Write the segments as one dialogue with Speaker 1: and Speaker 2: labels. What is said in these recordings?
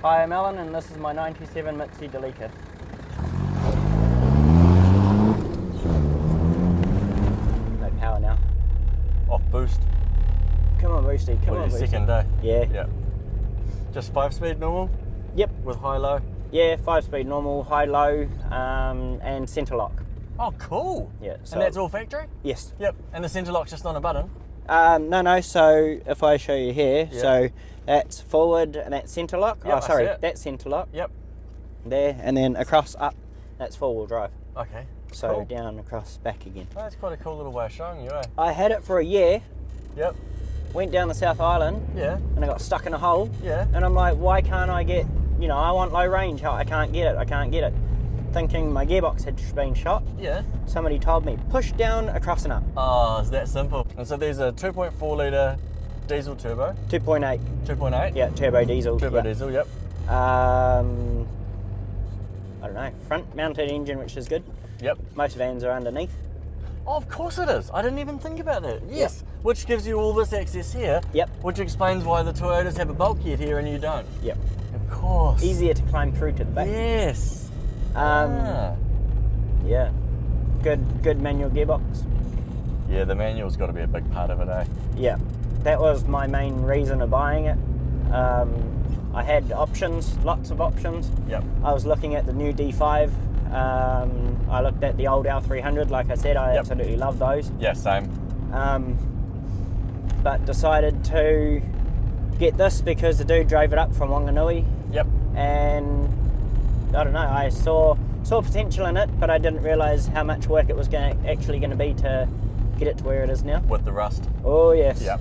Speaker 1: Hi, I'm Alan and this is my 97 Mitsubishi Delica. No power now.
Speaker 2: Off boost.
Speaker 1: Come on, Boosty, come on, Boosty.
Speaker 2: Second day?
Speaker 1: Yeah.
Speaker 2: Yeah. Just 5-speed normal?
Speaker 1: Yep.
Speaker 2: With high-low?
Speaker 1: Yeah, 5-speed normal, high-low, and centre lock.
Speaker 2: Oh, cool.
Speaker 1: Yeah. So,
Speaker 2: and that's all factory?
Speaker 1: Yes.
Speaker 2: Yep. And the centre lock's just on a button?
Speaker 1: No, so if I show you here,
Speaker 2: Yeah.
Speaker 1: so that's forward and that's centre lock.
Speaker 2: Yep,
Speaker 1: oh, sorry,
Speaker 2: I see it.
Speaker 1: that's centre lock.
Speaker 2: Yep.
Speaker 1: There, and then across up, that's four-wheel drive.
Speaker 2: Okay.
Speaker 1: So
Speaker 2: cool.
Speaker 1: down, across, back again.
Speaker 2: Oh, that's quite a cool little way of showing you, eh?
Speaker 1: I had it for a year,
Speaker 2: Yep.
Speaker 1: went down the South Island,
Speaker 2: Yeah.
Speaker 1: and I got stuck in a hole.
Speaker 2: Yeah.
Speaker 1: And I'm like, why can't I get, I want low range, I can't get it. Thinking my gearbox had been shot.
Speaker 2: Yeah.
Speaker 1: Somebody told me, push down, across and up.
Speaker 2: Oh, it's that simple. And so there's a 2.4 litre diesel turbo.
Speaker 1: 2.8.
Speaker 2: 2.8?
Speaker 1: Yeah, turbo diesel.
Speaker 2: Turbo
Speaker 1: yeah.
Speaker 2: diesel, yep.
Speaker 1: I don't know, front mounted engine, which is good.
Speaker 2: Yep.
Speaker 1: Most vans are underneath.
Speaker 2: Oh, of course it is. I didn't even think about that. Yes.
Speaker 1: Yep.
Speaker 2: Which gives you all this access here.
Speaker 1: Yep.
Speaker 2: Which explains why the Toyotas have a bulkhead here and you don't.
Speaker 1: Yep.
Speaker 2: Of course.
Speaker 1: Easier to climb through to the back.
Speaker 2: Yes.
Speaker 1: Yeah. Good manual gearbox.
Speaker 2: Yeah, the manual's got to be a big part of it, eh?
Speaker 1: Yeah. That was my main reason of buying it. I had options, lots of options.
Speaker 2: Yep.
Speaker 1: I was looking at the new D5. I looked at the old L400. Like I said, I
Speaker 2: Yep.
Speaker 1: absolutely love those.
Speaker 2: Yeah, same.
Speaker 1: But decided to get this because the dude drove it up from Wanganui,
Speaker 2: Yep.
Speaker 1: and I don't know, I saw potential in it, but I didn't realise how much work it was actually going to be to get it to where it is now.
Speaker 2: With the rust.
Speaker 1: Oh yes.
Speaker 2: Yep.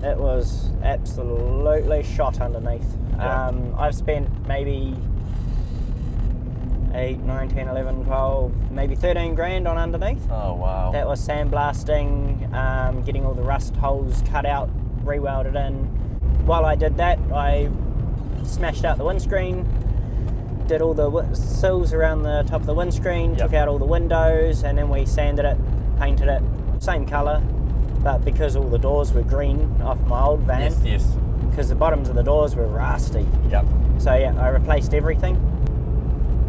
Speaker 1: It was absolutely shot underneath.
Speaker 2: Yeah.
Speaker 1: I've spent maybe 8, 9, 10, 11, 12, maybe 13 grand on underneath.
Speaker 2: Oh, wow.
Speaker 1: That was sandblasting, getting all the rust holes cut out, re-welded in. While I did that, I smashed out the windscreen, did all the sills around the top of the windscreen,
Speaker 2: Yep.
Speaker 1: took out all the windows, and then we sanded it, painted it, same colour, but because all the doors were green off my old van,
Speaker 2: Yes, yes.
Speaker 1: because the bottoms of the doors were rusty.
Speaker 2: Yep.
Speaker 1: So yeah, I replaced everything.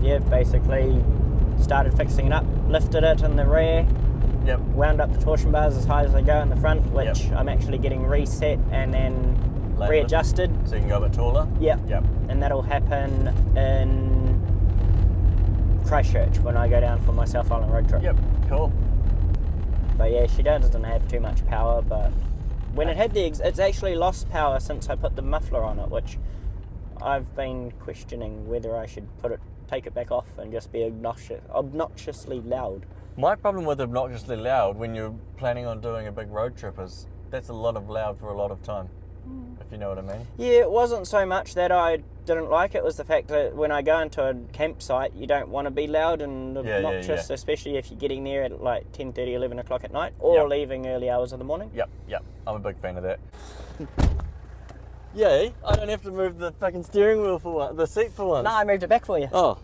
Speaker 1: Yeah, basically started fixing it up, lifted it in the rear,
Speaker 2: Yep.
Speaker 1: wound up the torsion bars as high as they go in the front, which
Speaker 2: Yep.
Speaker 1: I'm actually getting reset and then
Speaker 2: Later.
Speaker 1: readjusted.
Speaker 2: So you can go a bit taller?
Speaker 1: Yep.
Speaker 2: Yep.
Speaker 1: And that'll happen in Christchurch when I go down for my South Island road trip.
Speaker 2: Yep. Cool.
Speaker 1: But yeah, she doesn't have too much power, but when it had it's actually lost power since I put the muffler on it, which I've been questioning whether I should take it back off and just be obnoxiously loud.
Speaker 2: My problem with obnoxiously loud when you're planning on doing a big road trip is that's a lot of loud for a lot of time, if you know what I mean.
Speaker 1: Yeah, it wasn't so much that I didn't like it, was the fact that when I go into a campsite, you don't want to be loud and obnoxious, especially if you're getting there at like 10:30, 11 o'clock at night, or
Speaker 2: Yep.
Speaker 1: leaving early hours of the morning.
Speaker 2: Yep, yep. I'm a big fan of that. Yay, I don't have to move the fucking steering wheel the seat for once.
Speaker 1: No, I moved it back for you.
Speaker 2: Oh.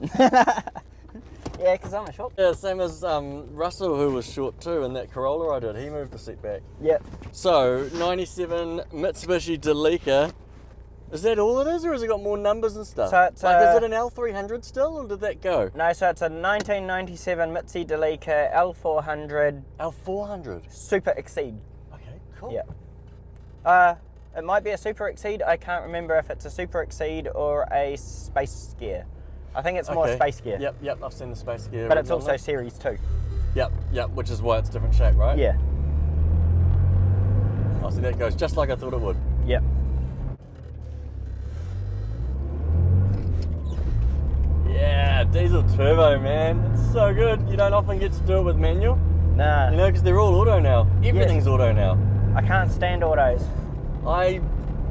Speaker 1: Yeah, because I'm a short.
Speaker 2: Yeah, same as Russell, who was short too, in that Corolla I did. He moved the seat back.
Speaker 1: Yep.
Speaker 2: So, 97 Mitsubishi Delica. Is that all it is, or has it got more numbers and stuff?
Speaker 1: So it's
Speaker 2: is it an L400 still, or did that go?
Speaker 1: No, so it's a 1997 Mitsubishi Delica L400
Speaker 2: L400?
Speaker 1: Super Exceed.
Speaker 2: Okay, cool.
Speaker 1: Yeah. It might be a Super Exceed. I can't remember if it's a Super Exceed or a Space Gear. I think it's more Space Gear.
Speaker 2: Yep, yep, I've seen the Space Gear.
Speaker 1: But it's also Series 2.
Speaker 2: Yep, yep, which is why it's different shape, right?
Speaker 1: Yeah.
Speaker 2: Oh, see, that goes just like I thought it would.
Speaker 1: Yep.
Speaker 2: Yeah, diesel turbo, man. It's so good. You don't often get to do it with manual.
Speaker 1: Nah.
Speaker 2: You know, because they're all auto now. Everything's auto now.
Speaker 1: I can't stand autos.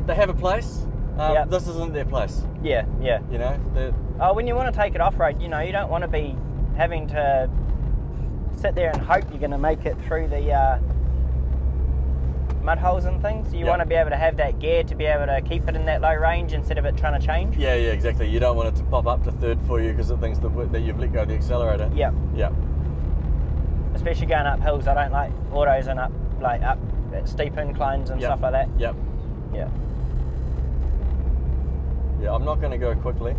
Speaker 2: They have a place.
Speaker 1: Yep.
Speaker 2: This isn't their place.
Speaker 1: Yeah, yeah.
Speaker 2: You know?
Speaker 1: When you want to take it off-road, you don't want to be having to sit there and hope you're going to make it through the mud holes and things. You want to be able to have that gear to be able to keep it in that low range instead of it trying to change.
Speaker 2: Yeah, exactly. You don't want it to pop up to third for you because it thinks that you've let go of the accelerator.
Speaker 1: Yep.
Speaker 2: Yep.
Speaker 1: Especially going up hills. I don't like autos and up steep inclines and stuff like that.
Speaker 2: Yep.
Speaker 1: Yeah.
Speaker 2: Yeah, I'm not going to go quickly.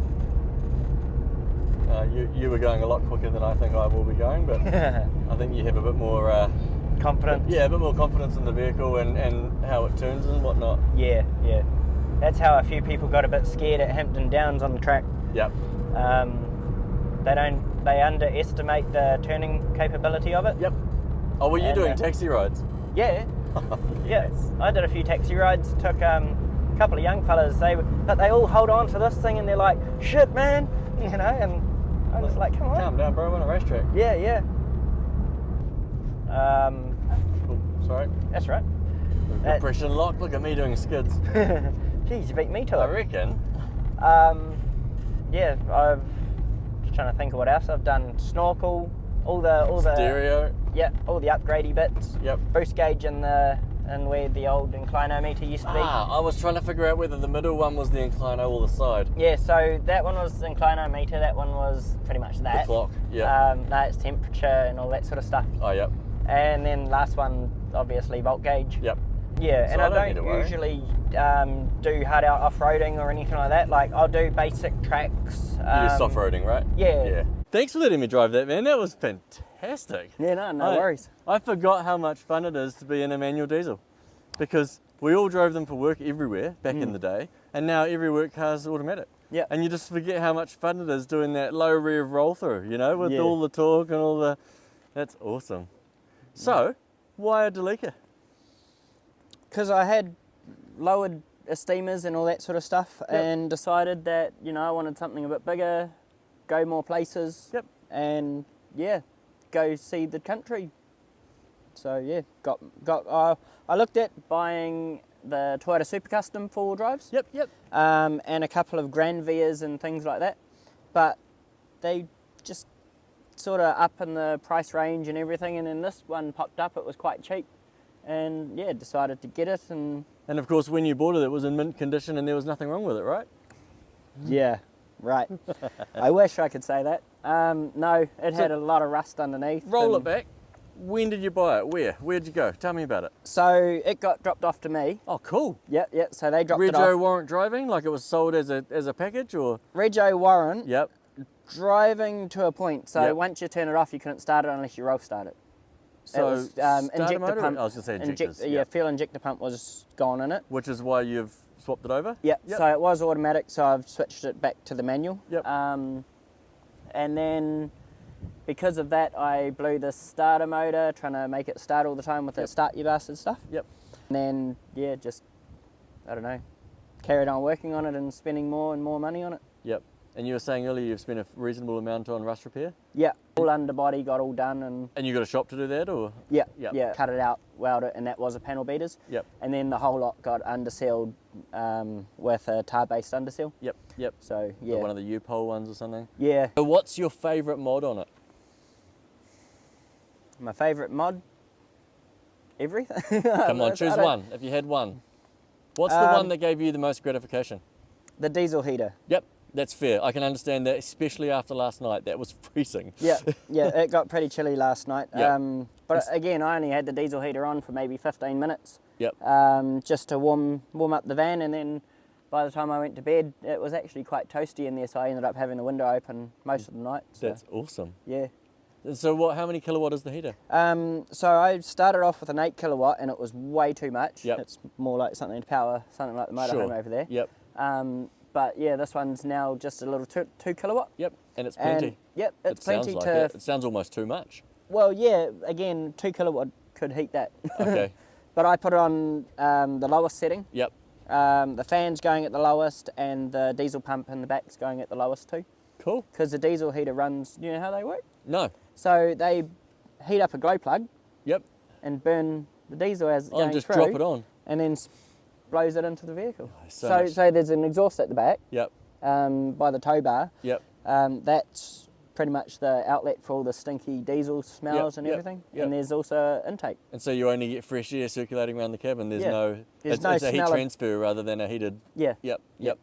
Speaker 2: You were going a lot quicker than I think I will be going, but I think you have a bit more
Speaker 1: confidence.
Speaker 2: Yeah, a bit more confidence in the vehicle and how it turns and whatnot.
Speaker 1: Yeah. That's how a few people got a bit scared at Hampton Downs on the track.
Speaker 2: Yep.
Speaker 1: They underestimate the turning capability of it.
Speaker 2: Yep. Oh, were you doing taxi rides?
Speaker 1: Yeah. Yeah. I did a few taxi rides. Took a couple of young fellas. But they all hold on to this thing and they're like, "Shit, man," And I was like, "Come on,
Speaker 2: calm down, bro. We're on a racetrack."
Speaker 1: Yeah.
Speaker 2: Oh, sorry.
Speaker 1: That's right.
Speaker 2: Compression lock. Look at me doing skids.
Speaker 1: Jeez, you beat me to it.
Speaker 2: I reckon.
Speaker 1: Yeah, I've just trying to think of what else I've done. Snorkel, all the
Speaker 2: stereo.
Speaker 1: Yeah, all the upgradey bits.
Speaker 2: Yep.
Speaker 1: Boost gauge and where the old inclinometer used to be.
Speaker 2: I was trying to figure out whether the middle one was the inclino or the side.
Speaker 1: Yeah, so that one was the inclinometer. That one was pretty much that.
Speaker 2: The clock. Yeah.
Speaker 1: That's temperature and all that sort of stuff.
Speaker 2: Oh, yep.
Speaker 1: And then last one, obviously volt gauge.
Speaker 2: Yep.
Speaker 1: Yeah,
Speaker 2: so
Speaker 1: and I
Speaker 2: need to
Speaker 1: don't
Speaker 2: worry.
Speaker 1: usually do hard out off-roading or anything like that. Like, I'll do basic tracks.
Speaker 2: You do soft-roading, right?
Speaker 1: Yeah.
Speaker 2: Thanks for letting me drive that, man. That was fantastic.
Speaker 1: Yeah, no worries.
Speaker 2: I forgot how much fun it is to be in a manual diesel, because we all drove them for work everywhere back in the day, and now every work car's automatic.
Speaker 1: Yeah.
Speaker 2: And you just forget how much fun it is doing that low rev roll through, with all the torque and all the... That's awesome. So, why a Delica?
Speaker 1: Because I had lowered steamers and all that sort of stuff, and decided that I wanted something a bit bigger, go more places, and go see the country. So I looked at buying the Toyota Super Custom 4-wheel drives. And a couple of Grand Vias and things like that, but they just sort of up in the price range and everything, and then this one popped up. It was quite cheap, and decided to get it. And
Speaker 2: of course, when you bought it, it was in mint condition and there was nothing wrong with it, right?
Speaker 1: Yeah, right. I wish I could say that. No, it had a lot of rust underneath.
Speaker 2: Roll it back. When did you buy it? Where'd you go? Tell me about it.
Speaker 1: So it got dropped off to me.
Speaker 2: Oh, cool.
Speaker 1: Yep. So they dropped it off.
Speaker 2: Rego warrant driving, like it was sold as a package, or?
Speaker 1: Rego warrant.
Speaker 2: Yep.
Speaker 1: Driving to a point. So once you turn it off, you couldn't start it unless you roll start it.
Speaker 2: So
Speaker 1: it was, injector
Speaker 2: motor?
Speaker 1: pump.
Speaker 2: I was going to say injectors.
Speaker 1: Fuel injector pump was gone in it.
Speaker 2: Which is why you've swapped it over?
Speaker 1: Yep. So it was automatic, so I've switched it back to the manual.
Speaker 2: Yep.
Speaker 1: And then because of that, I blew the starter motor, trying to make it start all the time with that start you bastard stuff.
Speaker 2: Yep.
Speaker 1: And then, just, I don't know, carried on working on it and spending more and more money on it.
Speaker 2: Yep. And you were saying earlier you've spent a reasonable amount on rust repair?
Speaker 1: Yeah. All underbody got all done. And
Speaker 2: you got a shop to do that, or?
Speaker 1: Yeah. Cut it out, weld it, and that was a panel beaters.
Speaker 2: Yep.
Speaker 1: And then the whole lot got undersealed with a tar-based underseal.
Speaker 2: Yep.
Speaker 1: So,
Speaker 2: Like one of the U-pole ones or something?
Speaker 1: Yeah.
Speaker 2: So what's your favourite mod on it?
Speaker 1: My favourite mod? Everything.
Speaker 2: Come on, choose one. If you had one. What's the one that gave you the most gratification?
Speaker 1: The diesel heater.
Speaker 2: Yep, that's fair. I can understand that, especially after last night. That was freezing.
Speaker 1: Yeah, it got pretty chilly last night.
Speaker 2: Yep.
Speaker 1: But again, I only had the diesel heater on for maybe 15 minutes.
Speaker 2: Yep.
Speaker 1: Just to warm up the van, and then by the time I went to bed, it was actually quite toasty in there, so I ended up having the window open most of the night. So.
Speaker 2: That's awesome.
Speaker 1: Yeah.
Speaker 2: So how many kilowatt is the heater?
Speaker 1: So I started off with an 8 kilowatt, and it was way too much.
Speaker 2: Yep.
Speaker 1: It's more like something to power something like the motorhome over there.
Speaker 2: Yep.
Speaker 1: But yeah, this one's now just a little 2 kilowatt.
Speaker 2: Yep, and it's plenty.
Speaker 1: It's plenty
Speaker 2: sounds like
Speaker 1: to.
Speaker 2: It sounds almost too much.
Speaker 1: Well, yeah. Again, 2 kilowatt could heat that.
Speaker 2: Okay.
Speaker 1: But I put it on the lowest setting.
Speaker 2: Yep.
Speaker 1: The fan's going at the lowest, and the diesel pump in the back's going at the lowest too.
Speaker 2: Cool.
Speaker 1: Because the diesel heater runs. You know how they work?
Speaker 2: No.
Speaker 1: So they heat up a glow plug.
Speaker 2: Yep.
Speaker 1: And burn the diesel as it's going
Speaker 2: and just
Speaker 1: through.
Speaker 2: drop it on.
Speaker 1: And then blows it into the vehicle.
Speaker 2: Oh,
Speaker 1: so there's an exhaust at the back.
Speaker 2: Yep.
Speaker 1: By the tow bar.
Speaker 2: Yep.
Speaker 1: That's pretty much the outlet for all the stinky diesel smells and everything.
Speaker 2: Yep.
Speaker 1: And there's also intake.
Speaker 2: And so you only get fresh air circulating around the cabin. There's no.
Speaker 1: There's
Speaker 2: it's
Speaker 1: no
Speaker 2: a heat
Speaker 1: smell
Speaker 2: transfer rather than a heated.
Speaker 1: Yeah.
Speaker 2: Yep.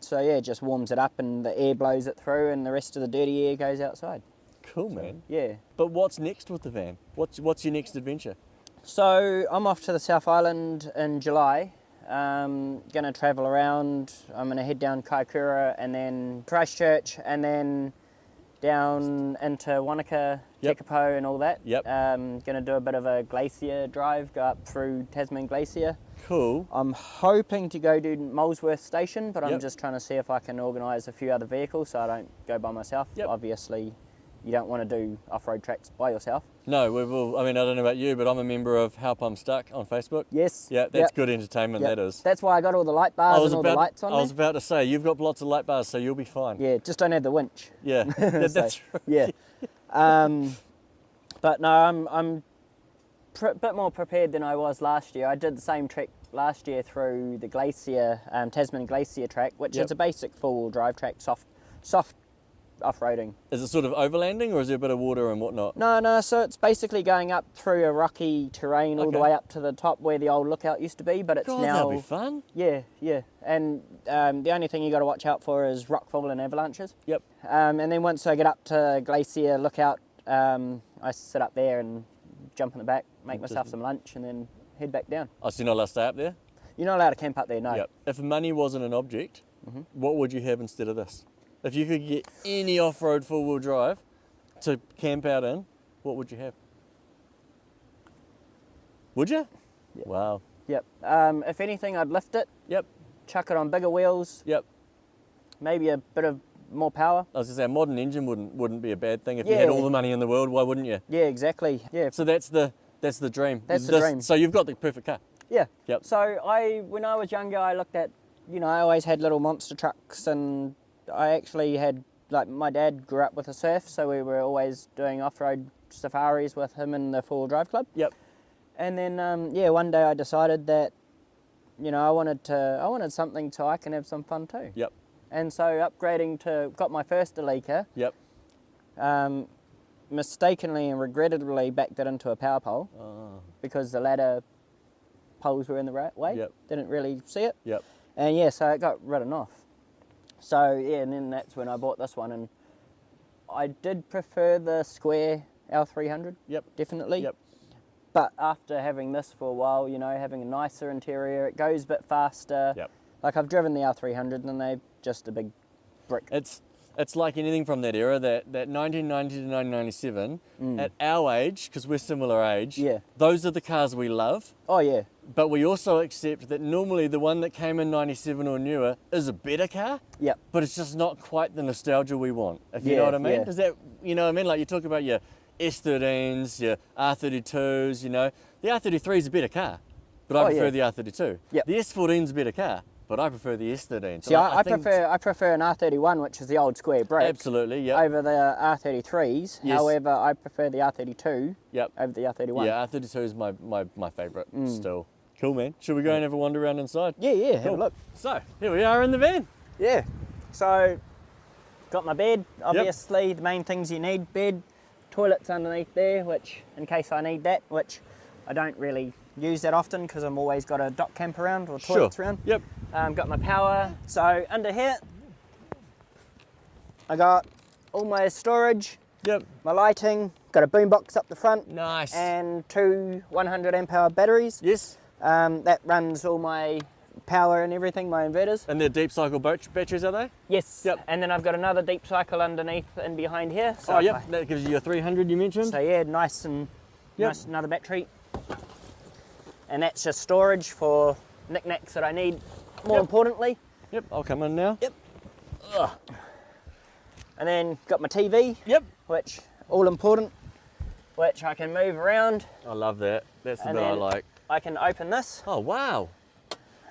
Speaker 1: So yeah, it just warms it up, and the air blows it through, and the rest of the dirty air goes outside.
Speaker 2: Cool, man.
Speaker 1: Yeah.
Speaker 2: But what's next with the van? What's your next adventure?
Speaker 1: So I'm off to the South Island in July. Gonna travel around. I'm gonna head down Kaikoura and then Christchurch and then down into Wanaka,
Speaker 2: Yep.
Speaker 1: Tekapo and all that.
Speaker 2: Yep.
Speaker 1: Gonna do a bit of a glacier drive, go up through Tasman Glacier.
Speaker 2: Cool.
Speaker 1: I'm hoping to go to Molesworth Station, but I'm
Speaker 2: Yep.
Speaker 1: just trying to see if I can organise a few other vehicles so I don't go by myself.
Speaker 2: Yep.
Speaker 1: Obviously, you don't want to do off-road tracks by yourself.
Speaker 2: No, we've all, I mean, I don't know about you, but I'm a member of Help I'm Stuck on Facebook.
Speaker 1: Yes.
Speaker 2: Yeah, that's
Speaker 1: Yep.
Speaker 2: good entertainment,
Speaker 1: Yep.
Speaker 2: that is.
Speaker 1: That's why I got all the light bars and all the lights on
Speaker 2: I was
Speaker 1: there.
Speaker 2: about to say, you've got lots of light bars, so you'll be fine.
Speaker 1: Yeah, just don't have the winch.
Speaker 2: Yeah, that's true.
Speaker 1: Yeah. But no, I'm a bit more prepared than I was last year. I did the same trek last year through the glacier, Tasman Glacier track, which
Speaker 2: Yep.
Speaker 1: is a basic four-wheel drive track, soft off-roading.
Speaker 2: Is it sort of overlanding, or is there a bit of water and whatnot?
Speaker 1: No, so it's basically going up through a rocky terrain all the
Speaker 2: Okay.
Speaker 1: way up to the top where the old lookout used to be, but it's
Speaker 2: God,
Speaker 1: now...
Speaker 2: that'll be fun.
Speaker 1: Yeah. And the only thing you got to watch out for is rockfall and avalanches.
Speaker 2: Yep.
Speaker 1: And then once I get up to Glacier Lookout, I sit up there and jump in the back, make myself some lunch, and then head back down.
Speaker 2: Oh, so you're not allowed to stay up there?
Speaker 1: You're not allowed to camp up there, no.
Speaker 2: Yep. If money wasn't an object, what would you have instead of this? If you could get any off-road four-wheel drive to camp out in, what would you have? Would you?
Speaker 1: Yep.
Speaker 2: Wow.
Speaker 1: Yep. If anything, I'd lift it,
Speaker 2: Yep.
Speaker 1: chuck it on bigger wheels,
Speaker 2: Yep.
Speaker 1: maybe a bit of more power.
Speaker 2: I was going to say, a modern engine wouldn't be a bad thing. If you
Speaker 1: Yeah.
Speaker 2: had all the money in the world, why wouldn't you?
Speaker 1: Yeah, exactly. Yeah.
Speaker 2: So that's the dream.
Speaker 1: That's the dream.
Speaker 2: So you've got the perfect car.
Speaker 1: Yeah.
Speaker 2: Yep.
Speaker 1: So when I was younger, I looked at, I always had little monster trucks, and I actually had, like, my dad grew up with a surf, so we were always doing off-road safaris with him in the four-wheel drive club.
Speaker 2: Yep.
Speaker 1: And then, one day I decided that, I wanted something so I can have some fun too.
Speaker 2: Yep.
Speaker 1: And so got my first Delica,
Speaker 2: Yep.
Speaker 1: mistakenly and regrettably backed it into a power pole because the ladder poles were in the right way.
Speaker 2: Yep.
Speaker 1: Didn't really see it.
Speaker 2: Yep.
Speaker 1: And so it got ridden off. So and then that's when I bought this one, and I did prefer the square L400.
Speaker 2: Yep.
Speaker 1: Definitely.
Speaker 2: Yep.
Speaker 1: But after having this for a while, having a nicer interior, it goes a bit faster.
Speaker 2: Yep.
Speaker 1: Like, I've driven the L400 and they're just a big brick.
Speaker 2: It's like anything from that era, that 1990 to 1997, at our age, because we're similar age,
Speaker 1: Yeah.
Speaker 2: those are the cars we love,
Speaker 1: Oh yeah.
Speaker 2: but we also accept that normally the one that came in 97 or newer is a better car,
Speaker 1: Yep.
Speaker 2: but it's just not quite the nostalgia we want, if you know what I mean.
Speaker 1: Yeah.
Speaker 2: Does that, you know what I mean? Like, you talk about your S13s, your R32s, the R33 is a better car, but I prefer the R32.
Speaker 1: Yep.
Speaker 2: The S14 is a better car, but I prefer the S13.
Speaker 1: See, I prefer an R31, which is the old square brick.
Speaker 2: Absolutely, yeah.
Speaker 1: Over the R33s.
Speaker 2: Yes.
Speaker 1: However, I prefer the R32
Speaker 2: Yep.
Speaker 1: over the R31.
Speaker 2: Yeah, R32 is my favourite still. Cool, man. Should we go and have a wander around inside?
Speaker 1: Yeah, have
Speaker 2: Cool.
Speaker 1: a look.
Speaker 2: So, here we are in the van.
Speaker 1: Yeah. So, got my bed, obviously, the main things you need: bed, toilets underneath there, which, in case I need that, which I don't really use that often because I'm always got a dock camp around or toilets around.
Speaker 2: Yep.
Speaker 1: Got my power. So, under here, I got all my storage,
Speaker 2: Yep.
Speaker 1: my lighting, got a boombox up the front,
Speaker 2: Nice.
Speaker 1: and two 100 amp hour batteries.
Speaker 2: Yes.
Speaker 1: That runs all my power and everything, my inverters.
Speaker 2: And they're deep cycle batteries, are they?
Speaker 1: Yes.
Speaker 2: Yep.
Speaker 1: And then I've got another deep cycle underneath and behind here. So
Speaker 2: Oh, yep. That gives you your 300 you mentioned.
Speaker 1: So yeah, nice and
Speaker 2: Yep.
Speaker 1: nice, another battery. And that's just storage for knickknacks that I need. More
Speaker 2: Yep.
Speaker 1: importantly.
Speaker 2: Yep. I'll come in now.
Speaker 1: Yep. Ugh. And then got my TV.
Speaker 2: Yep.
Speaker 1: Which all important. Which I can move around.
Speaker 2: I love that. That's the
Speaker 1: And
Speaker 2: bit I
Speaker 1: then-
Speaker 2: like.
Speaker 1: I can open this,
Speaker 2: Oh, wow.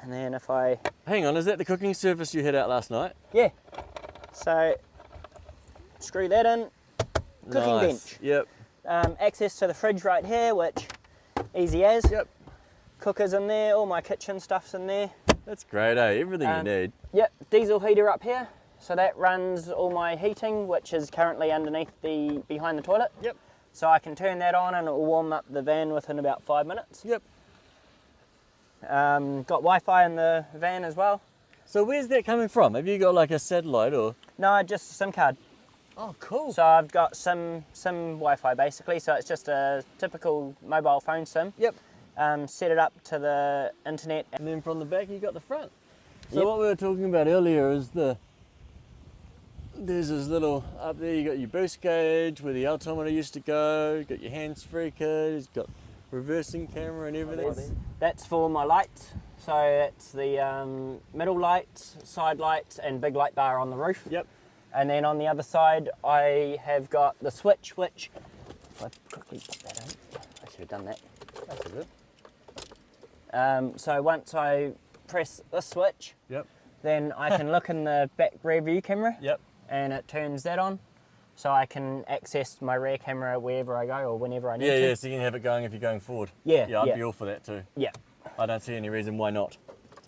Speaker 1: and then if I
Speaker 2: Hang on, is that the cooking surface you had out last night?
Speaker 1: yeah. So screw that in. Cooking
Speaker 2: Nice.
Speaker 1: bench.
Speaker 2: Yep.
Speaker 1: Access to the fridge right here, which easy as.
Speaker 2: Yep.
Speaker 1: Cookers in there, all my kitchen stuff's in there.
Speaker 2: That's great, eh? Everything you need.
Speaker 1: Yep, diesel heater up here. So that runs all my heating, which is currently underneath behind the toilet.
Speaker 2: Yep.
Speaker 1: So I can turn that on and it will warm up the van within about 5 minutes.
Speaker 2: Yep.
Speaker 1: Got Wi-Fi in the van as well.
Speaker 2: So where's that coming from? Have you got like a satellite or?
Speaker 1: No, just a SIM card.
Speaker 2: Oh, cool.
Speaker 1: So I've got SIM Wi-Fi basically. So it's just a typical mobile phone SIM.
Speaker 2: Yep.
Speaker 1: set it up to the internet.
Speaker 2: And then from the back you got the front. So
Speaker 1: Yep.
Speaker 2: what we were talking about earlier is there's this little, up there you got your boost gauge where the altimeter used to go, you got your hands-free kit, it's got reversing camera and everything.
Speaker 1: That's for my lights. So that's the middle lights, side lights, and big light bar on the roof.
Speaker 2: Yep.
Speaker 1: And then on the other side, I have got the switch, which, if I quickly put that in, I should have done that.
Speaker 2: That's good.
Speaker 1: So once I press this switch,
Speaker 2: Yep.
Speaker 1: then I can look in the back rear view camera,
Speaker 2: Yep.
Speaker 1: and it turns that on. So I can access my rear camera wherever I go or whenever I need
Speaker 2: Yeah,
Speaker 1: to.
Speaker 2: yeah, so you can have it going if you're going forward.
Speaker 1: Yeah,
Speaker 2: Yeah, I'd
Speaker 1: yeah.
Speaker 2: be all for that too.
Speaker 1: Yeah.
Speaker 2: I don't see any reason why not.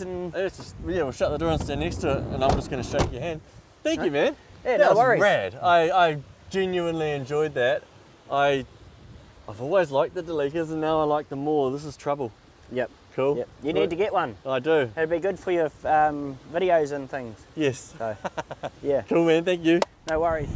Speaker 1: And
Speaker 2: Let's just, yeah, we'll shut the door and stand next to it, and I'm just going to shake your hand. Thank you, man.
Speaker 1: Yeah,
Speaker 2: that
Speaker 1: no
Speaker 2: was
Speaker 1: worries.
Speaker 2: rad. I genuinely enjoyed that. I've always liked the Delicas, and now I like them more. This is trouble.
Speaker 1: Yep.
Speaker 2: Cool.
Speaker 1: Yep. You need to get one.
Speaker 2: I do.
Speaker 1: It'd be good for your videos and things.
Speaker 2: Yes.
Speaker 1: So, yeah.
Speaker 2: Cool, man. Thank you.
Speaker 1: No worries.